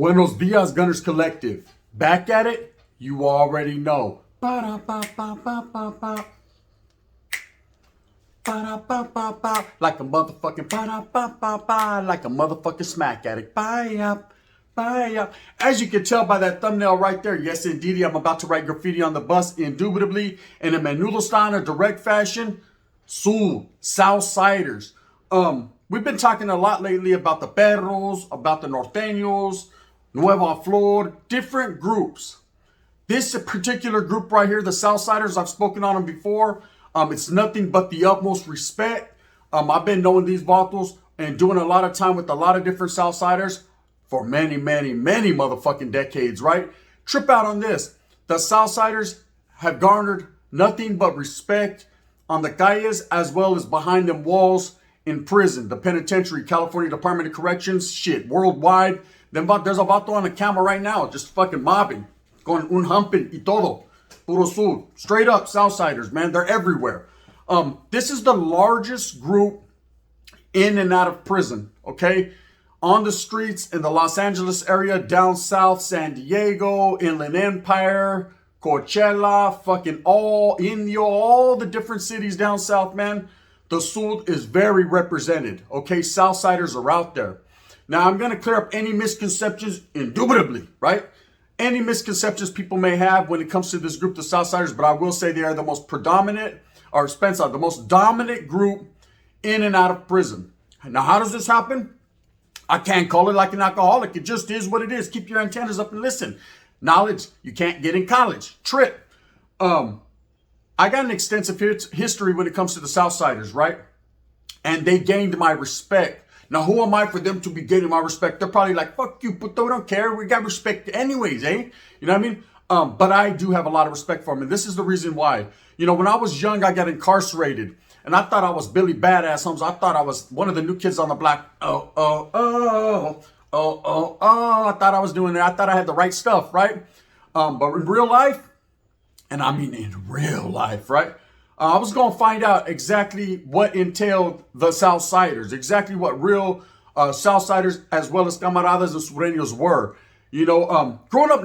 Buenos dias, Gunners Collective. Back at it? You already know. Ba-da-ba-ba-ba-ba-ba. Ba-da-ba-ba-ba. Like a motherfucking ba-da-ba-ba-ba. Like a motherfucking smack addict. Bye-up. Bye-up. As you can tell by that thumbnail right there, yes indeed, I'm about to write graffiti on the bus, indubitably, in a menudo style or direct fashion. Southsiders. We've been talking a lot lately about the perros, about the norteños, Nueva Flor, different groups. This particular group right here, the Southsiders, I've spoken on them before. It's nothing but the utmost respect. I've been knowing these vatos and doing a lot of time with a lot of different Southsiders for many, many, many motherfucking decades, right? Trip out on this. The Southsiders have garnered nothing but respect on the calles as well as behind them walls in prison, the penitentiary, California Department of Corrections, shit, worldwide. Then there's a vato on the camera right now, just fucking mobbing, going un humping y todo. Puro sur. Straight up Southsiders, man. They're everywhere. This is the largest group in and out of prison, okay? On the streets in the Los Angeles area, down south, San Diego, Inland Empire, Coachella, fucking all Indio, all the different cities down south, man. The sur is very represented, okay? Southsiders are out there. Now, I'm going to clear up any misconceptions, indubitably, right? Any misconceptions people may have when it comes to this group, the Southsiders, but I will say they are the most predominant, or Spencer, the most dominant group in and out of prison. Now, how does this happen? I can't call it like an alcoholic. It just is what it is. Keep your antennas up and listen. Knowledge you can't get in college. Trip. I got an extensive history when it comes to the Southsiders, right? And they gained my respect. Now, who am I for them to be gaining my respect? They're probably like, fuck you, but they don't care. We got respect anyways, eh? You know what I mean? But I do have a lot of respect for them. And this is the reason why. You know, when I was young, I got incarcerated. And I thought I was Billy Badass Holmes. I thought I was one of the new kids on the block. I thought I was doing it. I thought I had the right stuff, right? But in real life, and I mean in real life, right? I was going to find out exactly what entailed the Southsiders, exactly what real Southsiders as well as camaradas and sureños were. You know, growing up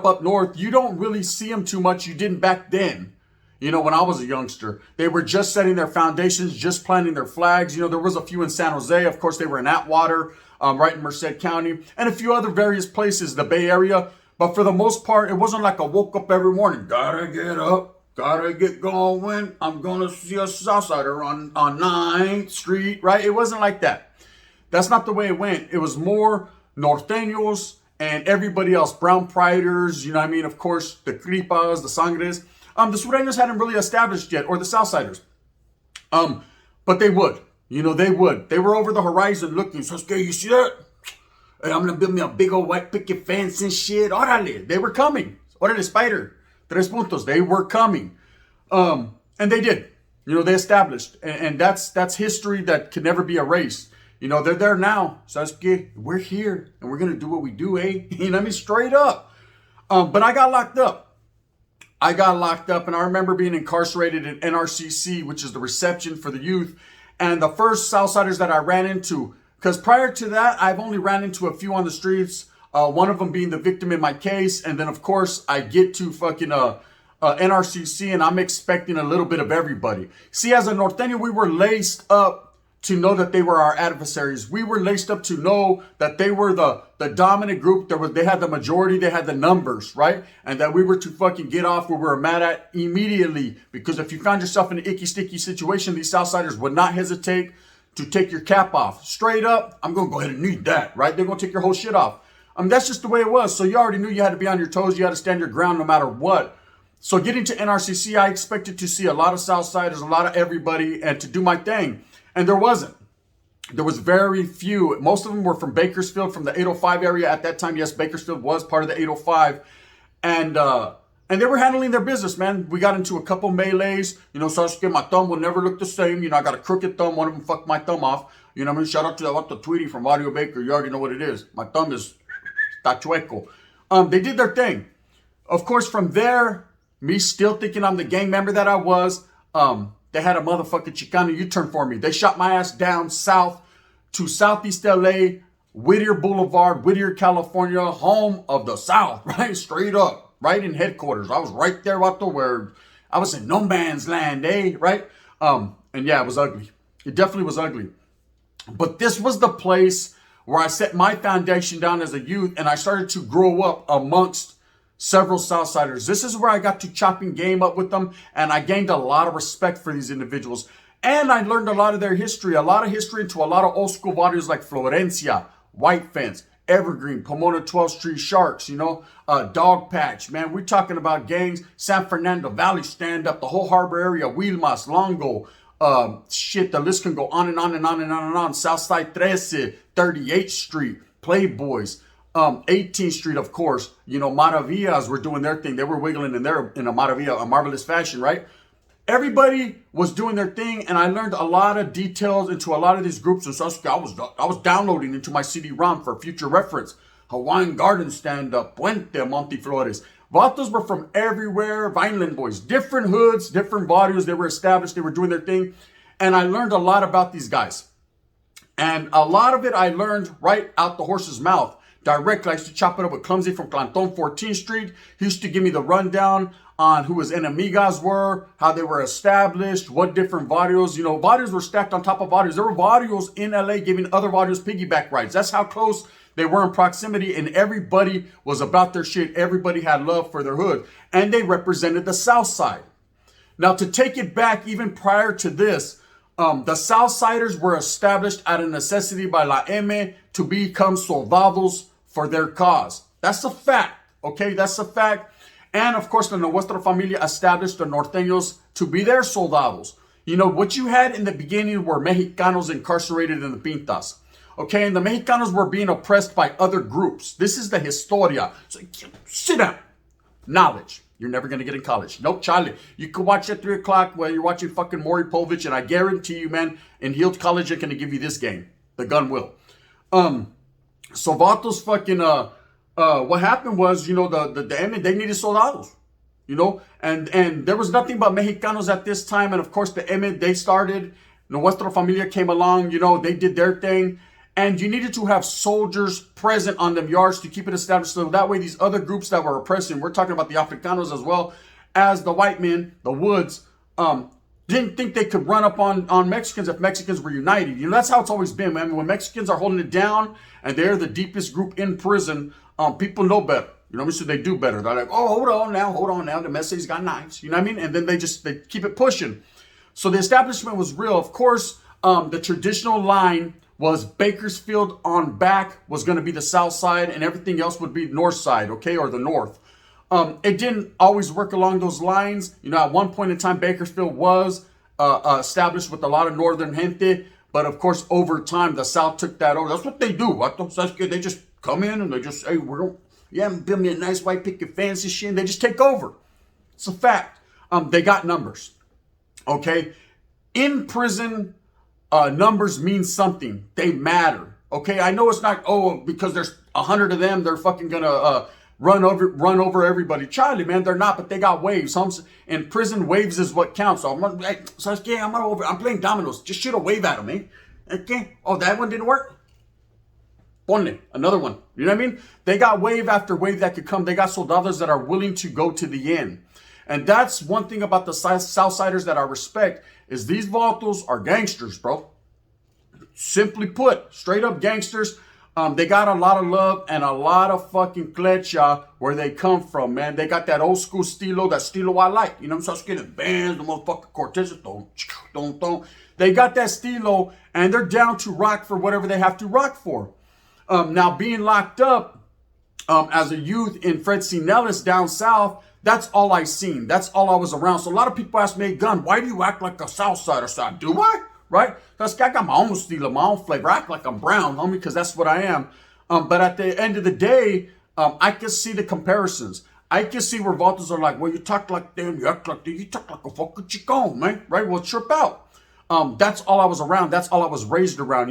up north, you don't really see them too much. You didn't back then. You know, when I was a youngster, they were just setting their foundations, just planting their flags. You know, there was a few in San Jose. Of course, they were in Atwater, right in Merced County, and a few other various places, the Bay Area. But for the most part, it wasn't like I woke up every morning, gotta get up. Gotta get going. I'm gonna see a Southsider on 9th Street, right? It wasn't like that. That's not the way it went. It was more norteños and everybody else, brown priders, you know what I mean? Of course, the cripas, the sangres. The sureños hadn't really established yet, or the Southsiders. But they would. You know, they would. They were over the horizon looking. So scared, you see that? Hey, I'm gonna build me a big old white picket fence and shit. Orale. They were coming. Orale, spider. Tres puntos, they were coming. And they did. You know, they established. And that's history that can never be erased. You know, they're there now. Sasuke, we're here. And we're going to do what we do, eh? You know what I mean? Straight up. But I got locked up. And I remember being incarcerated in NRCC, which is the reception for the youth. And the first Southsiders that I ran into, because prior to that, I've only ran into a few on the streets. One of them being the victim in my case. And then, of course, I get to fucking NRCC and I'm expecting a little bit of everybody. See, as a norteño, we were laced up to know that they were our adversaries. We were laced up to know that they were the dominant group. They had the majority. They had the numbers, right? And that we were to fucking get off where we were mad at immediately. Because if you found yourself in an icky, sticky situation, these Southsiders would not hesitate to take your cap off. Straight up, I'm going to go ahead and need that, right? They're going to take your whole shit off. That's just the way it was. So you already knew you had to be on your toes. You had to stand your ground no matter what. So getting to NRCC, I expected to see a lot of Southsiders, a lot of everybody, and to do my thing. And there wasn't. There was very few. Most of them were from Bakersfield, from the 805 area. At that time, yes, Bakersfield was part of the 805. And they were handling their business, man. We got into a couple melees. You know, Sasuke, my thumb will never look the same. You know, I got a crooked thumb. One of them fucked my thumb off. You know what I mean? Shout out to that Tweety from Audio Baker. You already know what it is. My thumb is tachueco. They did their thing. Of course, from there, me still thinking I'm the gang member that I was, they had a motherfucking Chicano U-turn for me. They shot my ass down south to Southeast LA Whittier Boulevard, Whittier, California, home of the South, right? Straight up, right in headquarters. I was right there out there where I was in no man's land, right? And yeah, it was ugly. It definitely was ugly. But this was the place where I set my foundation down as a youth, and I started to grow up amongst several Southsiders. This is where I got to chopping game up with them, and I gained a lot of respect for these individuals. And I learned a lot of their history, a lot of history into a lot of old school barrios like Florencia, White Fence, Evergreen, Pomona 12th Street Sharks, Dog Patch, man. We're talking about gangs, San Fernando Valley stand up, the whole harbor area, Wilmas, Longo, the list can go on and on and on and on and on. Southside 13, 38th Street, Playboys, 18th Street, of course. Maravillas were doing their thing. They were wiggling in a Maravilla, a marvelous fashion, right? Everybody was doing their thing, and I learned a lot of details into a lot of these groups. And so I was downloading into my CD-ROM for future reference. Hawaiian Garden stand-up, Puente, Monteflores. Vatos were from everywhere, Vineland boys, different hoods, different barrios. They were established, they were doing their thing. And I learned a lot about these guys. And a lot of it I learned right out the horse's mouth. Directly, I used to chop it up with Clumsy from Clanton 14th Street. He used to give me the rundown on who his enemigas were, how they were established, what different barrios. Barrios were stacked on top of barrios. There were barrios in LA giving other barrios piggyback rides. That's how close they were in proximity, and everybody was about their shit. Everybody had love for their hood, and they represented the South Side. Now, to take it back even prior to this, the Southsiders were established out of necessity by La M to become soldados for their cause. That's a fact, okay? That's a fact. And of course, the Nuestra Familia established the Norteños to be their soldados. What you had in the beginning were Mexicanos incarcerated in the Pintas. Okay, and the Mexicanos were being oppressed by other groups. This is the historia. So sit down. Knowledge. You're never going to get in college. Nope, Charlie. You can watch at 3 o'clock while you're watching fucking Maury Povich, and I guarantee you, man, in Heald College, they're going to give you this game. The gun will. So Vatos fucking, what happened was, the they needed soldados, and there was nothing but Mexicanos at this time. And of course, the M, they started, Nuestra Familia came along, they did their thing. And you needed to have soldiers present on them yards to keep it established. So that way, these other groups that were oppressing, we're talking about the Africanos as well as the white men, the Woods, didn't think they could run up on Mexicans if Mexicans were united. That's how it's always been, man. When Mexicans are holding it down and they're the deepest group in prison, people know better. So they do better. They're like, oh, hold on now. The Messi's got knives. And then they keep it pushing. So the establishment was real. Of course, the traditional line was Bakersfield on back was going to be the south side, and everything else would be north side, okay, or the north. It didn't always work along those lines. At one point in time, Bakersfield was established with a lot of northern gente, but of course, over time, the south took that over. That's what they do. They just come in and they just say, build me a nice white picket fence and shit, and they just take over. It's a fact. They got numbers, okay? In prison, numbers mean something. They matter. Okay, I know it's not, because there's 100 of them, they're fucking gonna run over everybody. Charlie, man, they're not, but they got waves. In prison, waves is what counts. So I'm playing dominoes. Just shoot a wave at them, eh? Okay. Oh, that one didn't work? Ponle, another one. You know what I mean? They got wave after wave that could come. They got soldados that are willing to go to the end. And that's one thing about the Southsiders that I respect, is these vatos are gangsters, bro. Simply put, straight up gangsters. They got a lot of love and a lot of fucking clecha where they come from, man. They got that old school stilo, that stilo I like. I'm just getting bands, the motherfucking Cortez, don't. They got that stilo, and they're down to rock for whatever they have to rock for. Now, being locked up as a youth in Fred C. Nellis down south, that's all I seen. That's all I was around. So a lot of people ask me, hey, Gun, why do you act like a Southsider? So I do I? Right? Because I got my own style, my own flavor. I act like I'm brown, homie, because that's what I am. But at the end of the day, I can see the comparisons. I can see where vatos are like, well, you talk like them, you act like them, you talk like a fucking chicon, man. Right? Well, trip out. That's all I was around. That's all I was raised around.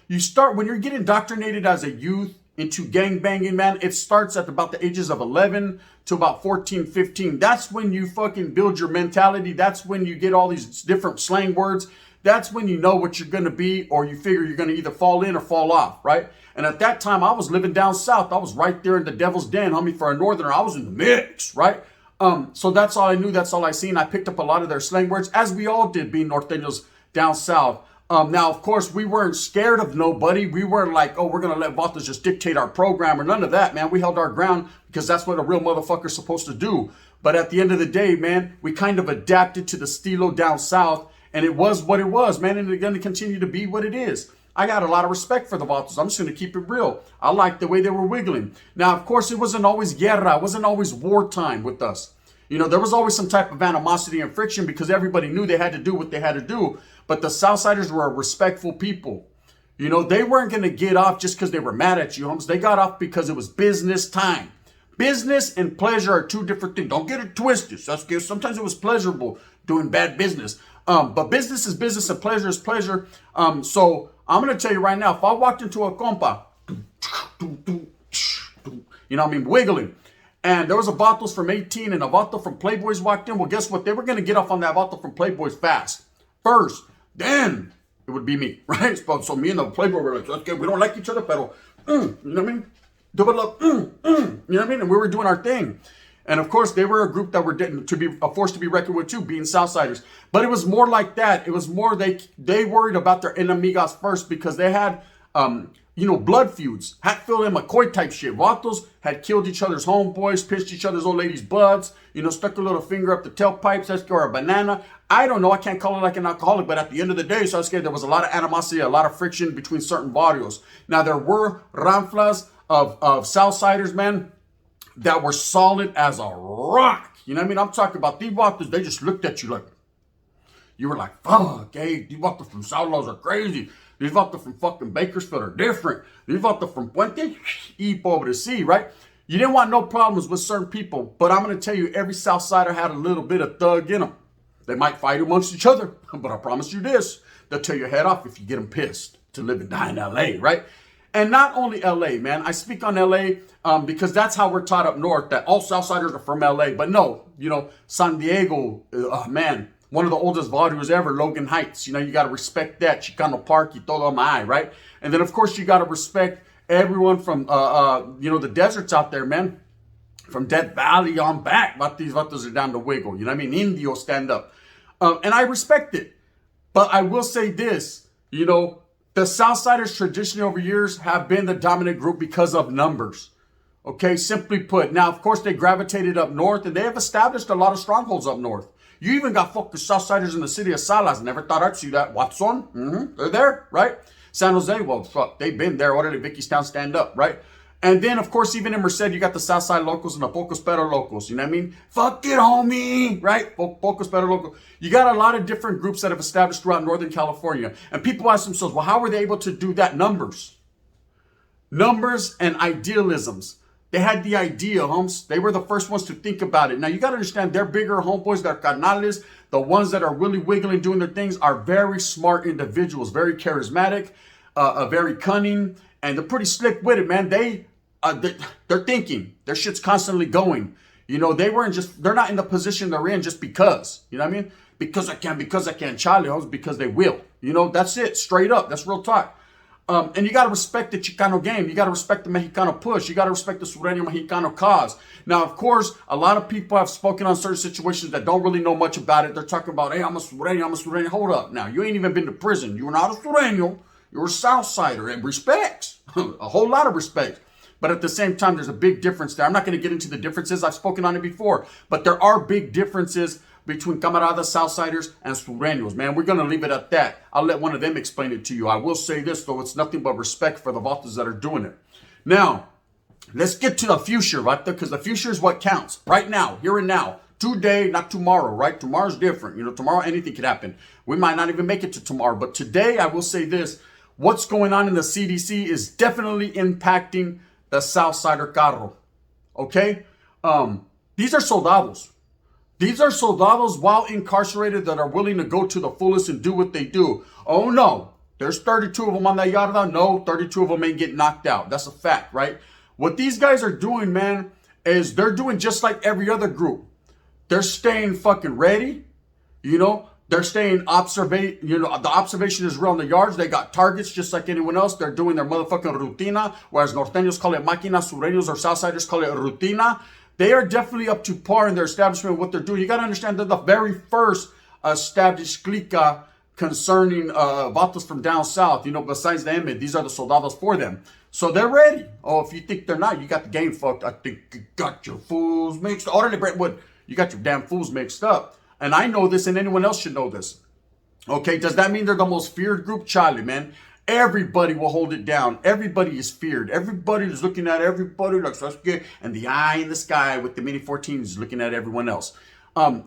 You start, when you're getting indoctrinated as a youth into gang banging, man, it starts at about the ages of 11 to about 14, 15. That's when you fucking build your mentality. That's when you get all these different slang words. that's when you know what you're going to be, or you figure you're going to either fall in or fall off, right? And at that time, I was living down south. I was right there in the devil's den, homie. For a northerner, I was in the mix, right? So that's all I knew. That's all I seen. I picked up a lot of their slang words, as we all did, being norteños down south. Now, of course, we weren't scared of nobody. We weren't like, oh, we're going to let Vatos just dictate our program or none of that, man. We held our ground because that's what a real motherfucker's supposed to do. But at the end of the day, man, we kind of adapted to the stilo down south, and it was what it was, man, and it's going to continue to be what it is. I got a lot of respect for the Vatos. I'm just going to keep it real. I liked the way they were wiggling. Now, of course, it wasn't always guerra. It wasn't always wartime with us. You know, there was always some type of animosity and friction because everybody knew they had to do what they had to do. But the Southsiders were a respectful people. You know, they weren't going to get off just because they were mad at you, homes. They got off because it was business time. Business and pleasure are two different things. Don't get it twisted. Sometimes it was pleasurable doing bad business. But business is business and pleasure is pleasure. So I'm going to tell you right now, if I walked into a compa, you know what I mean, wiggling, and there was a Vatos from 18 and a Vato from Playboys walked in, well, guess what? They were going to get off on that Vato from Playboys fast. First, then it would be me, right? So me and the Playboy were like, okay, we don't like each other, pero, you know what I mean? Double up, you know what I mean? And we were doing our thing. And of course, they were a group that were to be a force to be reckoned with too, being Southsiders. But it was more like that. It was more they worried about their enemigas first because they had, you know, blood feuds, Hatfield and McCoy type shit. Vatos had killed each other's homeboys, pitched each other's old ladies' butts, you know, stuck a little finger up the tailpipes, or a banana. I don't know. I can't call it like an alcoholic, but at the end of the day, so I was scared there was a lot of animosity, a lot of friction between certain barrios. Now, there were ranflas of Southsiders, man, that were solid as a rock. You know what I mean? I'm talking about these Vatos, they just looked at you like, you were like, fuck, hey, these Vatos from South Laws are crazy. These Vatos from fucking Bakersfield are different. These Vatos from Puente, y pobre si, right? You didn't want no problems with certain people, but I'm going to tell you, every Southsider had a little bit of thug in them. They might fight amongst each other, but I promise you this, they'll tear your head off if you get them pissed to live and die in L.A., right? And not only L.A., man. I speak on L.A. Because that's how we're taught up north, that all Southsiders are from L.A. But no, you know, San Diego, man, one of the oldest barrios ever, Logan Heights. You know, you got to respect that. Chicano Park y todo mai, right? And then, of course, you got to respect everyone from, you know, the deserts out there, man. From Death Valley on back. These Vatos are down to wiggle. You know what I mean? Indio stand up. And I respect it. But I will say this, you know, the Southsiders traditionally over years have been the dominant group because of numbers. Okay, simply put. Now, of course, they gravitated up north and they have established a lot of strongholds up north. You even got fucking Southsiders in the city of Salas. Never thought I'd see that. Watson, they're there, right? San Jose, well, fuck, they've been there. Orderly Vickystown, stand up, right? And then, of course, even in Merced, you got the Southside locals and the Pocos Pero locals. You know what I mean? Fuck it, homie, right? Pocos Pero local. You got a lot of different groups that have established throughout Northern California. And people ask themselves, well, how were they able to do that? Numbers and idealisms. They had the idea, homes. They were the first ones to think about it. Now, you got to understand, they're bigger homeboys, they're carnales. The ones that are really wiggling, doing their things are very smart individuals, very charismatic, very cunning, and they're pretty slick-witted, man. They're thinking. Their shit's constantly going. You know, they're not in the position they're in just because. You know what I mean? Because I can, Charlie, homes, because they will. You know, that's it, straight up. That's real talk. And you got to respect the Chicano game. You got to respect the Mexicano push. You got to respect the Sureño Mexicano cause. Now, of course, a lot of people have spoken on certain situations that don't really know much about it. They're talking about, hey, I'm a Sureño. Hold up. Now, you ain't even been to prison. You were not a Sureño. You're a Southsider. And respect. A whole lot of respect. But at the same time, there's a big difference there. I'm not going to get into the differences. I've spoken on it before. But there are big differences between camaradas, Southsiders, and Sureños, man. We're going to leave it at that. I'll let one of them explain it to you. I will say this, though. It's nothing but respect for the Vatos that are doing it. Now, let's get to the future, right? Because the future is what counts. Right now, here and now. Today, not tomorrow, right? Tomorrow's different. You know, tomorrow, anything could happen. We might not even make it to tomorrow. But today, I will say this. What's going on in the CDC is definitely impacting the Southsider carro. Okay? These are soldados. These are soldados while incarcerated that are willing to go to the fullest and do what they do. Oh no, there's 32 of them on that yarda. No, 32 of them ain't getting knocked out. That's a fact, right? What these guys are doing, man, is they're doing just like every other group. They're staying fucking ready. You know, They're staying observate. You know, the observation is real in the yards. They got targets just like anyone else. They're doing their motherfucking rutina, whereas norteños call it máquina, sureños or Southsiders call it rutina. They are definitely up to par in their establishment, what they're doing. You got to understand they're the very first established clica concerning vatos from down south. You know, besides the M, these are the soldados for them. So they're ready. Oh, if you think they're not, you got the game fucked. I think you got your fools mixed up. Orderly Brentwood, you got your damn fools mixed up. And I know this, and anyone else should know this. Okay, does that mean they're the most feared group? Charlie, man. Everybody will hold it down. Everybody is feared. Everybody is looking at everybody like Sasuke, and the eye in the sky with the mini 14 is looking at everyone else.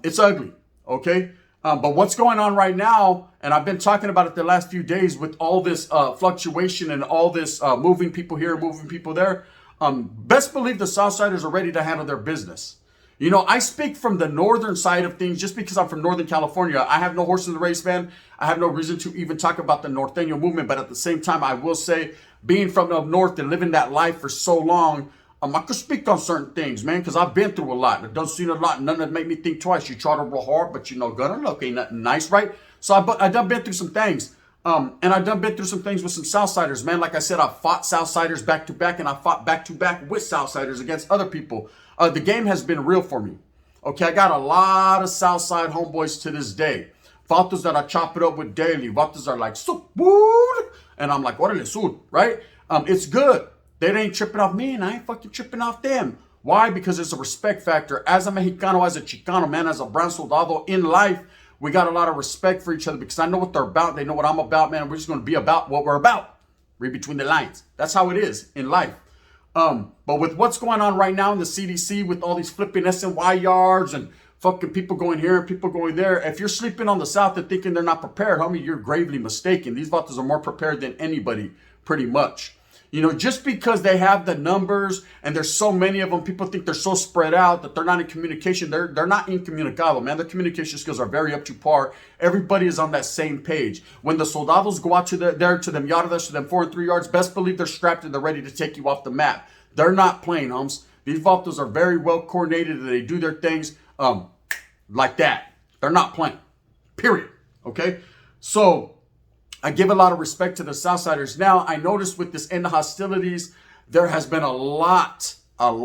It's ugly, okay? But what's going on right now, and I've been talking about it the last few days with all this fluctuation and all this moving people here, moving people there, best believe the Southsiders are ready to handle their business. You know, I speak from the northern side of things just because I'm from Northern California. I have no horse in the race, man. I have no reason to even talk about the norteño movement. But at the same time, I will say, being from up north and living that life for so long, I could speak on certain things, man, because I've been through a lot. I've done seen a lot. None that make me think twice. You try to real hard, but you know, gonna look ain't nothing nice, right? So I done been through some things. And I done been through some things with some Southsiders, man. Like I said, I fought Southsiders back to back, and I fought back to back with Southsiders against other people. The game has been real for me. Okay, I got a lot of Southside homeboys to this day. Vatos that I chop it up with daily. Vatos are like, "Sup, wood?" And I'm like, "Orale, sud," right? It's good. They ain't tripping off me, and I ain't fucking tripping off them. Why? Because it's a respect factor. As a Mexicano, as a Chicano, man, as a brown soldado in life, we got a lot of respect for each other because I know what they're about. They know what I'm about, man. We're just going to be about what we're about. Read between the lines. That's how it is in life. But with what's going on right now in the CDC with all these flipping SNY yards and fucking people going here and people going there, if you're sleeping on the South and thinking they're not prepared, homie, you're gravely mistaken. These vatos are more prepared than anybody, pretty much. You know, just because they have the numbers and there's so many of them, people think they're so spread out that they're not in communication. They're not incommunicado, man. Their communication skills are very up to par. Everybody is on that same page. When the soldados go out to them yardas, to them 4 and 3 yards, best believe they're strapped and they're ready to take you off the map. They're not playing, homes. These vatos are very well coordinated and they do their things like that. They're not playing, period. Okay? So I give a lot of respect to the Southsiders. Now, I noticed with this end of hostilities, there has been a lot of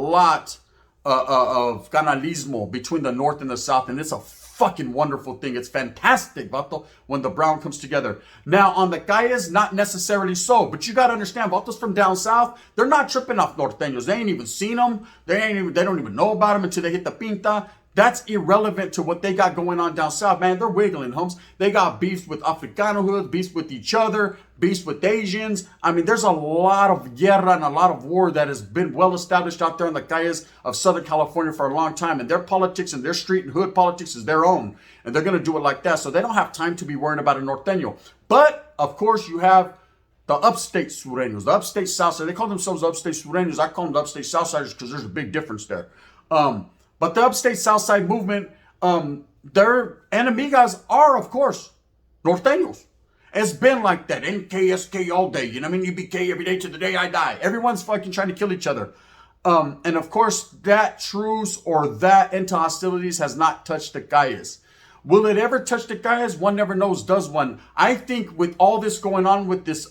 canalismo between the North and the South, and it's a fucking wonderful thing. It's fantastic, vato, when the brown comes together. Now, on the calles, not necessarily so, but you got to understand, vatos from down South, they're not tripping off norteños. They ain't even seen them. They don't even know about them until they hit the pinta. That's irrelevant to what they got going on down south, man. They're wiggling, homes. They got beefs with Africano hoods, beefs with each other, beefs with Asians. I mean, there's a lot of guerra and a lot of war that has been well established out there in the calles of Southern California for a long time. And their politics and their street and hood politics is their own. And they're going to do it like that. So they don't have time to be worrying about a norteño. But, of course, you have the upstate sureños, the upstate Southsiders. They call themselves upstate sureños. I call them the upstate Southsiders because there's a big difference there. But the upstate Southside movement, their enemigas are, of course, norteños. It's been like that. NKSK all day. You know what I mean? UBK every day to the day I die. Everyone's fucking trying to kill each other. And of course, that truce or that into hostilities has not touched the calles. Will it ever touch the calles? One never knows, does one? I think with all this going on with this,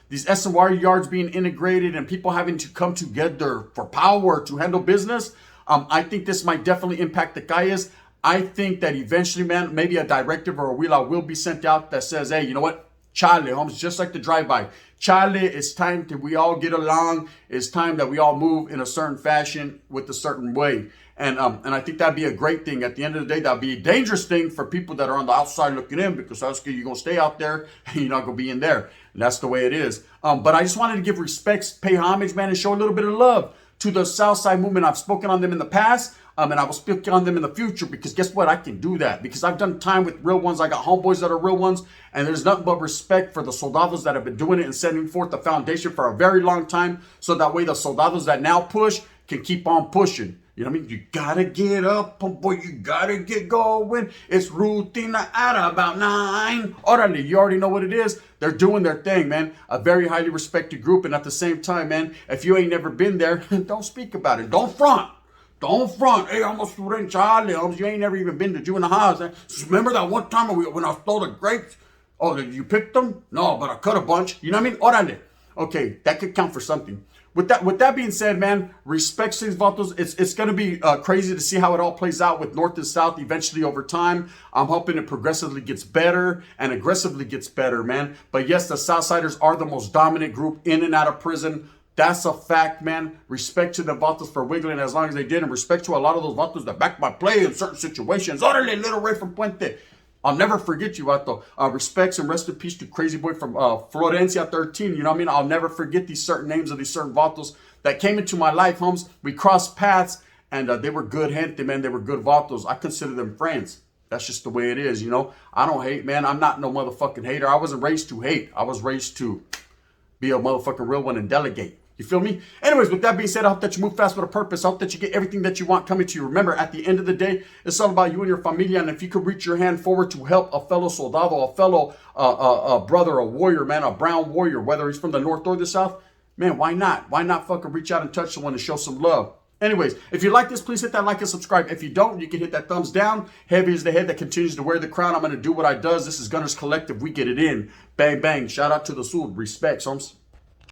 these SNY yards being integrated and people having to come together for power to handle business, I think this might definitely impact the calles. I think that eventually, man, maybe a directive or a wheel will be sent out that says, hey, you know what? Chale, homes, just like the drive-by. Chale, it's time that we all get along. It's time that we all move in a certain fashion with a certain way. And I think that'd be a great thing. At the end of the day, that'd be a dangerous thing for people that are on the outside looking in because you're going to stay out there and you're not going to be in there. And that's the way it is. But I just wanted to give respects, pay homage, man, and show a little bit of love to the Southside movement. I've spoken on them in the past, and I will speak on them in the future because guess what? I can do that because I've done time with real ones. I got homeboys that are real ones, and there's nothing but respect for the soldados that have been doing it and setting forth the foundation for a very long time so that way the soldados that now push can keep on pushing. You know what I mean? You gotta get up, boy. You gotta get going. It's rutina at about 9. Orale, you already know what it is. They're doing their thing, man. A very highly respected group. And at the same time, man, if you ain't never been there, don't speak about it. Don't front. Don't front. Hey, I'm a student, Charlie. You ain't never even been to junior high. Remember that one time when I stole the grapes? Oh, did you pick them? No, but I cut a bunch. You know what I mean? Orale. Okay, that could count for something. With that being said, man, respect these vatos. It's going to be crazy to see how it all plays out with North and South eventually over time. I'm hoping it progressively gets better and aggressively gets better, man. But yes, the Southsiders are the most dominant group in and out of prison. That's a fact, man. Respect to the vatos for wiggling as long as they did, and respect to a lot of those vatos that back my play in certain situations. Orale, little Ray from Puente. I'll never forget you, Vato. Respects and rest in peace to Crazy Boy from Florencia 13. You know what I mean? I'll never forget these certain names of these certain vatos that came into my life, homes. We crossed paths, and they were good gente, man. They were good vatos. I consider them friends. That's just the way it is, you know? I don't hate, man. I'm not no motherfucking hater. I wasn't raised to hate. I was raised to be a motherfucking real one and delegate. You feel me? Anyways, with that being said, I hope that you move fast with a purpose. I hope that you get everything that you want coming to you. Remember, at the end of the day, it's all about you and your familia. And if you could reach your hand forward to help a fellow soldado, a fellow brother, a warrior, man, a brown warrior, whether he's from the North or the South, man, why not? Why not fucking reach out and touch someone and show some love? Anyways, if you like this, please hit that like and subscribe. If you don't, you can hit that thumbs down. Heavy is the head that continues to wear the crown. I'm going to do what I does. This is Gunners Collective. We get it in. Bang, bang. Shout out to the Sud. Respects, homes.